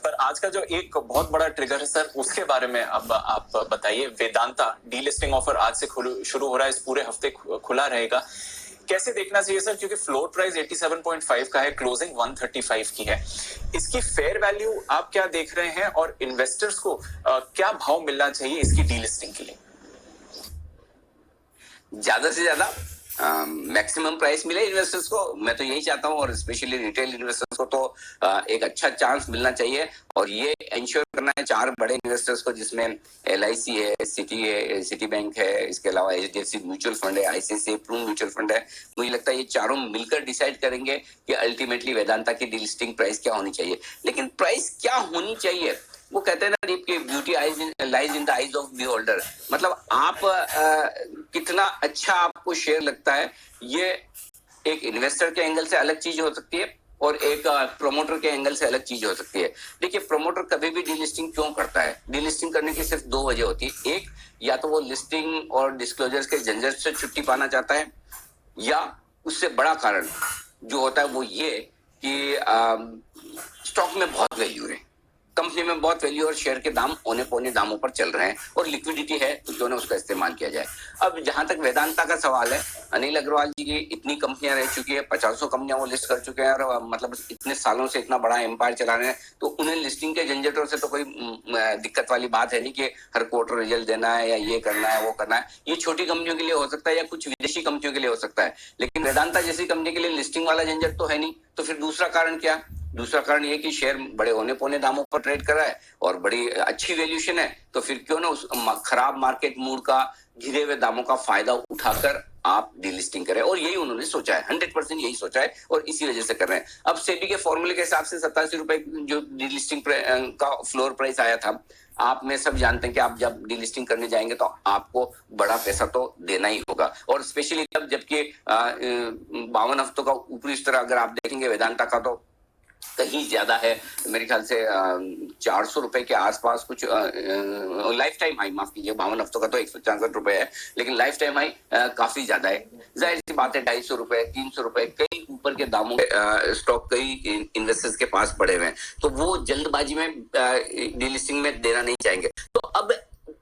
पर आज का जो एक बहुत बड़ा ट्रिगर है सर, उसके बारे में अब आप बताइए। वेदांता डीलिस्टिंग ऑफर आज से शुरू हो रहा है, इस पूरे हफ्ते खुला रहेगा। कैसे देखना चाहिए सर, क्योंकि फ्लोट प्राइस 87.5 का है, क्लोजिंग 135 की है। इसकी फेयर वैल्यू आप क्या देख रहे हैं और इन्वेस्टर्स को क्या भाव मिलना चाहिए इसकी डीलिस्टिंग के लिए? ज्यादा से ज्यादा मैक्सिमम प्राइस मिले इन्वेस्टर्स को, मैं तो यही चाहता हूँ। और स्पेशली रिटेल इन्वेस्टर्स को तो एक अच्छा चांस मिलना चाहिए। और ये इंश्योर करना है 4 बड़े इन्वेस्टर्स को, जिसमें LIC है, सिटी बैंक है, इसके अलावा HDFC म्यूचुअल फंड है, ICICI प्रू म्यूचुअल फंड है। मुझे लगता है ये चारों मिलकर डिसाइड करेंगे कि अल्टीमेटली वेदांता की डीलिस्टिंग प्राइस क्या होनी चाहिए। लेकिन प्राइस क्या होनी चाहिए, वो कहते हैं ना दीप की beauty lies in the eyes of beholder. मतलब आप कितना अच्छा आपको शेयर लगता है, ये एक इन्वेस्टर के एंगल से अलग चीज हो सकती है और एक प्रोमोटर के एंगल से अलग चीज हो सकती है। देखिए, प्रोमोटर कभी भी डीलिस्टिंग क्यों करता है? डीलिस्टिंग करने की सिर्फ 2 वजह होती है। एक, या तो वो लिस्टिंग और डिस्क्लोजर्स के झंझट से छुट्टी पाना चाहता है, या उससे बड़ा कारण जो होता है वो ये कि स्टॉक में बहुत वैल्यू है, कंपनी में बहुत वैल्यू और शेयर के दाम औने पौने दामों पर चल रहे हैं और लिक्विडिटी है, तो क्यों ना उसका इस्तेमाल किया जाए। अब जहां तक वेदांता का सवाल है, अनिल अग्रवाल जी की इतनी कंपनियां रह चुकी है, 50 कंपनियां वो लिस्ट कर चुके हैं और मतलब इतने सालों से इतना बड़ा एम्पायर चला रहे हैं, तो उन्हें लिस्टिंग के झंझटों से तो कोई दिक्कत वाली बात है नहीं कि हर क्वार्टर रिजल्ट देना है या ये करना है वो करना है। ये छोटी कंपनियों के लिए हो सकता है या कुछ विदेशी कंपनियों के लिए हो सकता है, लेकिन वेदांता जैसी कंपनी के लिए लिस्टिंग वाला झंझट तो है नहीं। तो फिर दूसरा कारण क्या? दूसरा कारण ये कि शेयर बड़े होने पौने दामों पर ट्रेड कर रहा है और बड़ी अच्छी वैल्यूएशन है, तो फिर क्यों ना उस खराब मार्केट मूड का, गिरे हुए दामों का फायदा उठाकर आप डीलिस्टिंग करें। और यही उन्होंने सोचा है, 100% यही सोचा है और इसी वजह से कर रहे हैं। अब सेबी के फॉर्मूले के हिसाब से 87 रुपए जो डीलिस्टिंग का फ्लोर प्राइस आया था, आप में सब जानते हैं कि आप जब डीलिस्टिंग करने जाएंगे तो आपको बड़ा पैसा तो देना ही होगा। और स्पेशली तब जबकि 52 हफ्तों का ऊपरी स्तर अगर आप देखेंगे वेदांता का तो कहीं ज्यादा है, मेरे ख्याल से 400 रुपए के आसपास कुछ लाइफ टाइम हाई, माफ कीजिए 52 हफ्तों का तो 164 रुपए है, लेकिन लाइफ टाइम हाई काफी ज्यादा है। जाहिर सी बात है 250 रुपए 300 रुपए कई ऊपर के दामों स्टॉक कई इन्वेस्टर्स के पास पड़े हुए हैं, तो वो जल्दबाजी में डीलिस्टिंग में देना नहीं चाहेंगे। तो अब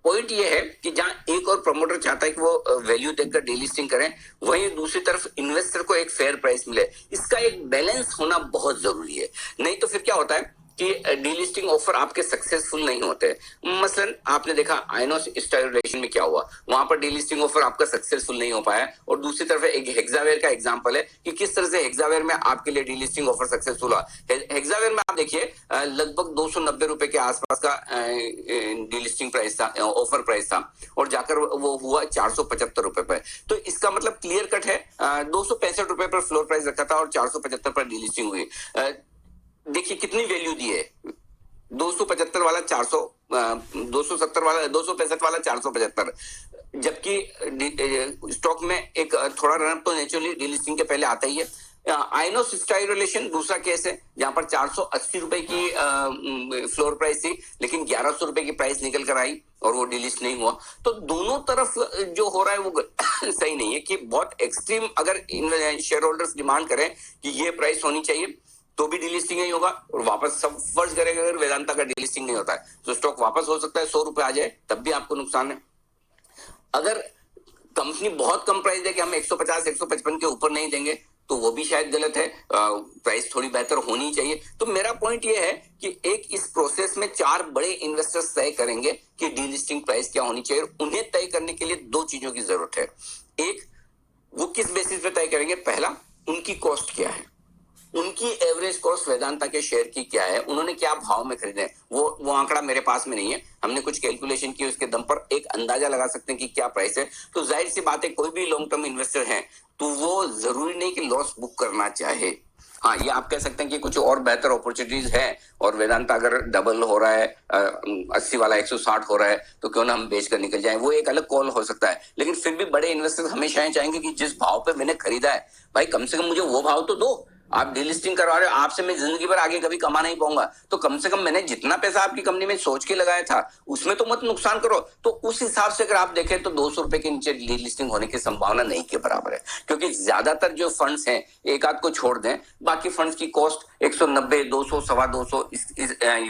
पॉइंट ये है कि जहां एक और प्रमोटर चाहता है कि वो वैल्यू देखकर डीलिस्टिंग करें, वहीं दूसरी तरफ इन्वेस्टर को एक फेयर प्राइस मिले। इसका एक बैलेंस होना बहुत जरूरी है, नहीं तो फिर क्या होता है कि डीलिस्टिंग ऑफर आपके सक्सेसफुल नहीं होते। मसलन आपने देखा आइनोस स्टाइलेशन में क्या हुआ, वहां पर डीलिस्टिंग ऑफर आपका सक्सेसफुल नहीं हो पाया। और दूसरी तरफ एक हेक्सावेयर का एग्जांपल है कि किस तरह से हेक्सावेयर में आपके लिए डीलिस्टिंग ऑफर सक्सेसफुल हुआ। हेक्सावेयर में आप देखिए लगभग 290 रुपए के आसपास का डीलिस्टिंग प्राइस था, ऑफर प्राइस था, और जाकर वो हुआ 475 रुपए पर। तो इसका मतलब क्लियर कट है, 265 रुपए पर फ्लोर प्राइस रखा था और 475 पर डीलिस्टिंग हुई। देखिए कितनी वैल्यू दी है, 275 वाला 400, 270 वाला 265 वाला 475, जबकि स्टॉक में एक थोड़ा रनअप तो नेचुरली डीलिस्टिंग के पहले आता ही है। आइनोस स्टाइलेशन दूसरा केस है जहां पर 480 रुपए की फ्लोर प्राइस थी, लेकिन 1100 रुपए की प्राइस निकल कर आई और वो डिलिस्ट नहीं हुआ। तो दोनों तरफ जो हो रहा है वो सही नहीं है कि बहुत एक्सट्रीम अगर शेयर होल्डर्स डिमांड करें कि ये प्राइस होनी चाहिए तो भी डीलिस्टिंग नहीं होगा, और वापस सब फर्ज करेगा अगर वेदांता का डीलिस्टिंग नहीं होता है तो स्टॉक वापस हो सकता है 100 रुपए आ जाए, तब भी आपको नुकसान है। अगर कंपनी बहुत कम प्राइस दे कि हम 150 155 के ऊपर नहीं देंगे तो वो भी शायद गलत है, प्राइस थोड़ी बेहतर होनी चाहिए। तो मेरा पॉइंट ये है कि एक इस प्रोसेस में 4 बड़े इन्वेस्टर्स तय करेंगे कि डीलिस्टिंग प्राइस क्या होनी चाहिए। उन्हें तय करने के लिए 2 चीजों की जरूरत है। एक, वो किस बेसिस पे तय करेंगे, पहला उनकी कॉस्ट क्या है, उनकी एवरेज कॉस्ट वेदांता के शेयर की क्या है, उन्होंने क्या भाव में खरीदे। वो आंकड़ा मेरे पास में नहीं है, हमने कुछ कैलकुलेशन की, उसके दम पर एक अंदाजा लगा सकते हैं कि क्या प्राइस है। तो जाहिर सी बात है कोई भी लॉन्ग टर्म इन्वेस्टर है तो वो जरूरी नहीं कि लॉस बुक करना चाहे। हाँ, ये आप कह सकते हैं कि कुछ और बेहतर अपॉर्चुनिटीज है और वेदांता अगर डबल हो रहा है, 80 वाला 160 हो रहा है, तो क्यों ना हम बेच कर निकल जाएं, वो एक अलग कॉल हो सकता है। लेकिन फिर भी बड़े इन्वेस्टर्स हमेशा चाहेंगे कि जिस भाव पे मैंने खरीदा है भाई कम से कम मुझे वो भाव तो दो। आप डीलिस्टिंग करवा रहे हो, आपसे मैं जिंदगी भर आगे कभी कमा नहीं पाऊंगा, तो कम से कम मैंने जितना पैसा आपकी कंपनी में सोच के लगाया था उसमें तो मत नुकसान करो। तो उस हिसाब से अगर आप देखें तो 200 रुपए के नीचे डीलिस्टिंग होने की संभावना नहीं के बराबर है, क्योंकि ज्यादातर जो फंड्स हैं एक आध को छोड़ दें, बाकी फंड्स की कॉस्ट 190, 200, सवा 200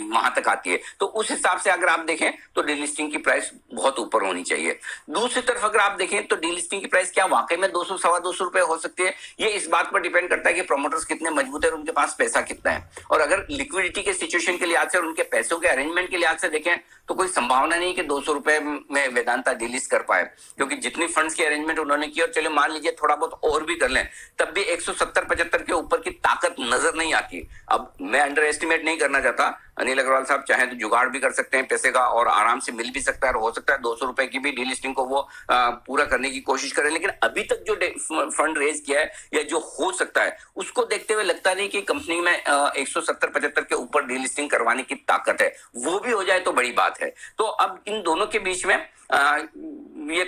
वहां तक आती है। तो उस हिसाब से अगर आप देखें तो डीलिस्टिंग की प्राइस बहुत ऊपर होनी चाहिए। दूसरी तरफ अगर आप देखें तो डीलिस्टिंग की प्राइस क्या वाकई में 200, सवा 200 रुपए हो सकती है, ये इस बात पर डिपेंड करता है कि प्रमोटर्स कितने मजबूत है और उनके पास पैसा कितना है। और अगर लिक्विडिटी के सिचुएशन के लिहाज से और उनके पैसों के अरेंजमेंट के लिहाज से देखें तो कोई संभावना नहीं कि 200 रुपए में वेदांता डीलिस्ट कर पाए, क्योंकि जितनी फंड्स की अरेंजमेंट उन्होंने की, और चलो मान लीजिए थोड़ा बहुत और भी कर लें, तब भी 170-75 के ऊपर की ताकत नजर नहीं आती। अब मैं अंडर एस्टिमेट नहीं करना चाहता, अनिल अग्रवाल साहब चाहे तो जुगाड़ भी कर सकते हैं पैसे का और आराम से मिल भी सकता है, और हो सकता है 200 रुपए की भी डीलिस्टिंग को वो पूरा करने की कोशिश करें। लेकिन अभी तक जो फंड रेज किया है या जो हो सकता है उसको देखते हुए लगता नहीं कि कंपनी में 170-75 के ऊपर डीलिस्टिंग करवाने की ताकत है। वो भी हो जाए तो बड़ी बात है। तो अब इन दोनों के बीच में ये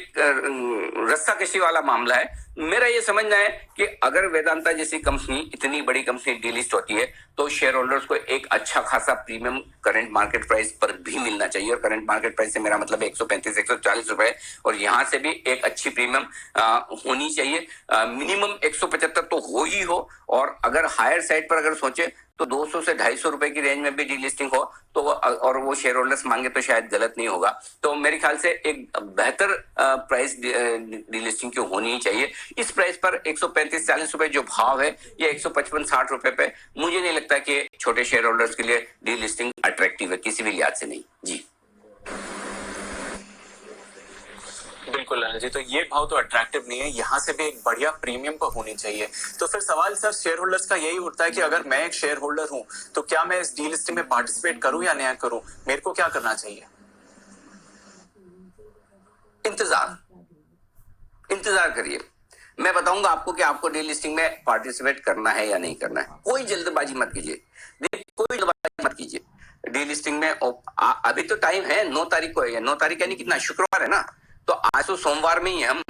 रस्सा कशी वाला मामला है। मेरा ये समझना है कि अगर वेदांता जैसी कंपनी, इतनी बड़ी कंपनी डीलिस्ट होती है तो शेयर होल्डर्स को एक अच्छा खासा प्रीमियम करंट मार्केट प्राइस पर भी मिलना चाहिए। और करंट मार्केट प्राइस से मेरा मतलब 135-140 रुपए, और यहां से भी एक अच्छी प्रीमियम होनी चाहिए। मिनिमम 175 तो हो ही हो, और अगर हायर साइड पर अगर सोचे तो 200 से 250 रुपए की रेंज में भी डीलिस्टिंग हो तो और वो शेयर होल्डर्स मांगे तो शायद गलत नहीं होगा। तो मेरे ख्याल से एक बेहतर प्राइस डीलिस्टिंग की होनी ही चाहिए। इस प्राइस पर 135-40 रुपए जो भाव है, या 155-60 रुपए पे, मुझे नहीं लगता कि छोटे शेयर होल्डर्स के लिए डीलिस्टिंग अट्रैक्टिव है किसी भी लिहाज से नहीं जी। बिल्कुल अनिल जी, तो ये भाव तो अट्रैक्टिव नहीं है, यहाँ से भी एक बढ़िया प्रीमियम पर होनी चाहिए। तो फिर सवाल सर शेयर होल्डर्स का यही उठता है कि अगर मैं एक शेयर होल्डर हूं तो क्या मैं इस डीलिस्टिंग में पार्टिसिपेट करूं या नहीं करूं, मेरे को क्या करना चाहिए? इंतजार करिए, मैं बताऊंगा आपको कि आपको डीलिस्टिंग में पार्टिसिपेट करना है या नहीं करना है। कोई जल्दबाजी मत कीजिए, कोई जल्दबाजी मत कीजिए डीलिस्टिंग में। अभी तो टाइम है, 9 तारीख को है, 9 तारीख यानी कितना, शुक्रवार है ना, तो आज तो सोमवार में ही हम,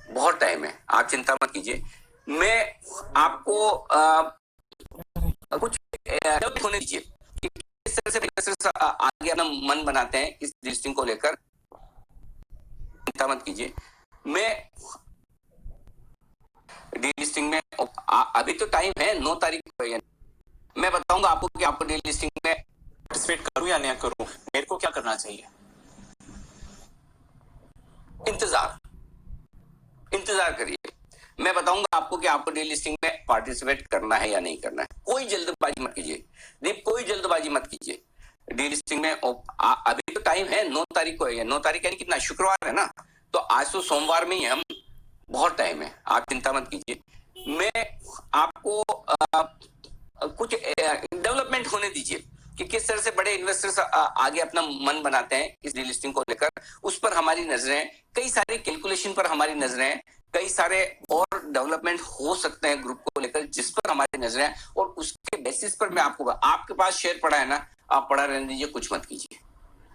बहुत टाइम है, आप चिंता मत कीजिए। मैं आपको कुछ होने दीजिए कि किस तरह से आगे अपना मन बनाते हैं इस डीलिस्टिंग को लेकर, चिंता मत कीजिए। मैं डीलिस्टिंग में अभी तो टाइम है, 9 तारीख को है, मैं बताऊंगा आपको कि आपको डीलिस्टिंग में पार्टिसिपेट करूं या नहीं करूं, मेरे को क्या करना चाहिए? इंतजार करिए, मैं बताऊंगा आपको कि आपको डीलिस्टिंग में पार्टिसिपेट करना है या नहीं करना है। कोई जल्दबाजी मत कीजिए दीप, कोई जल्दबाजी मत कीजिए डीलिस्टिंग में। अभी तो टाइम है, 9 तारीख को है, 9 तारीख यानी कितना, शुक्रवार है ना, तो आज तो सोमवार में ही हम, बहुत टाइम है, आप चिंता मत कीजिए। मैं आपको कुछ डेवलपमेंट होने दीजिए कि किस तरह से बड़े इन्वेस्टर्स आगे अपना मन बनाते हैं इस डीलिस्टिंग को लेकर, उस पर हमारी नजरें, कई सारे कैलकुलेशन पर हमारी नजरें, कई सारे और डेवलपमेंट हो सकते हैं ग्रुप को लेकर जिस पर हमारी नजरें, और उसके बेसिस पर मैं आपको, आपके पास शेयर पड़ा है ना, आप पड़ा रहने दीजिए, कुछ मत कीजिए,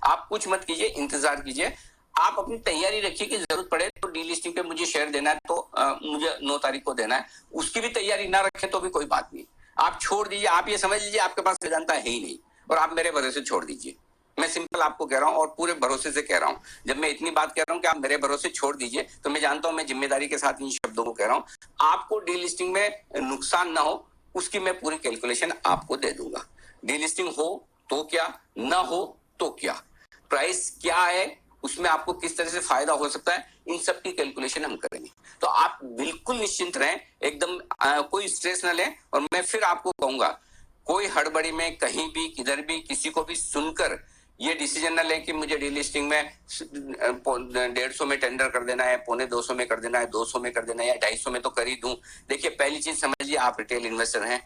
आप कुछ मत कीजिए, इंतजार कीजिए। आप अपनी तैयारी रखिए कि जरूरत पड़े तो डीलिस्टिंग पे मुझे शेयर देना है तो मुझे 9 तारीख को देना है, उसकी भी तैयारी ना रखें तो भी कोई बात नहीं, आप छोड़ दीजिए। आप ये समझ लीजिए आपके पास वेदांता है ही नहीं, और आप मेरे भरोसे छोड़ दीजिए। मैं सिंपल आपको कह रहा हूं और पूरे भरोसे से कह रहा हूं। जब मैं इतनी बात कह रहा हूं कि आप मेरे भरोसे छोड़ दीजिए, तो मैं जानता हूं मैं जिम्मेदारी के साथ इन शब्दों को कह रहा हूं। आपको डीलिस्टिंग में नुकसान ना हो उसकी मैं पूरी कैलकुलेशन आपको दे दूंगा। डीलिस्टिंग हो तो क्या, ना हो तो क्या, प्राइस क्या है, उसमें आपको किस तरह से फायदा हो सकता है, इन सब की कैलकुलेशन हम करेंगे। तो आप बिल्कुल निश्चिंत रहें, एकदम कोई स्ट्रेस ना लें। और मैं फिर आपको कहूंगा, कोई हड़बड़ी में कहीं भी किधर भी किसी को भी सुनकर ये डिसीजन ना लें कि मुझे डीलिस्टिंग में 150 में टेंडर कर देना है, 125 में कर देना है, 200 में कर देना है, या 250 में तो कर ही दूं। देखिए, पहली चीज समझिए, आप रिटेल इन्वेस्टर हैं,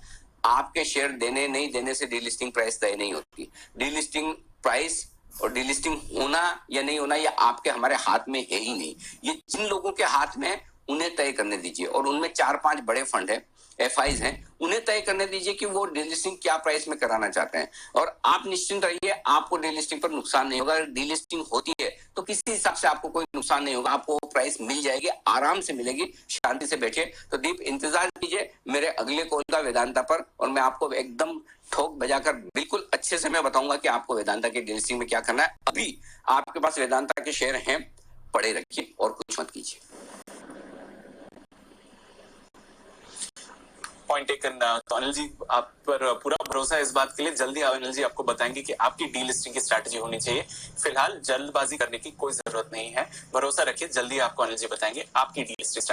आपके शेयर देने नहीं देने से डीलिस्टिंग प्राइस तय नहीं होती। डीलिस्टिंग प्राइस और डीलिस्टिंग होना या नहीं होना ये आपके हमारे हाथ में है ही नहीं, ये जिन लोगों के हाथ में उन्हें तय करने दीजिए। और उनमें 4-5 बड़े फंड है, FIs हैं, उन्हें तय करने दीजिए कि वो डीलिस्टिंग क्या प्राइस में कराना चाहते हैं। और आप निश्चिंत रहिए, आपको डीलिस्टिंग पर नुकसान नहीं होगा। अगर डीलिस्टिंग होती है तो किसी हिसाब से आपको कोई नुकसान नहीं होगा, आपको वो प्राइस मिल जाएगी, आराम से मिलेगी, शांति से बैठिए। तो दीप, इंतजार कीजिए मेरे अगले कॉल का वेदांता पर, और मैं आपको एकदम ठोक बजाकर बिल्कुल अच्छे से मैं बताऊंगा कि आपको वेदांता के डीलिस्टिंग में क्या करना है। अभी आपके पास वेदांता के शेयर हैं, पड़े रखिए और कुछ मत कीजिए। Point taken. तो अनिल जी, आप पर पूरा भरोसा है इस बात के लिए, जल्दी अनिल जी आपको बताएंगे कि आपकी डीलिस्टिंग की स्ट्रैटेजी होनी चाहिए। फिलहाल जल्दबाजी करने की कोई जरूरत नहीं है, भरोसा रखिए, जल्दी आपको अनिल जी बताएंगे आपकी डीलिस्टिंग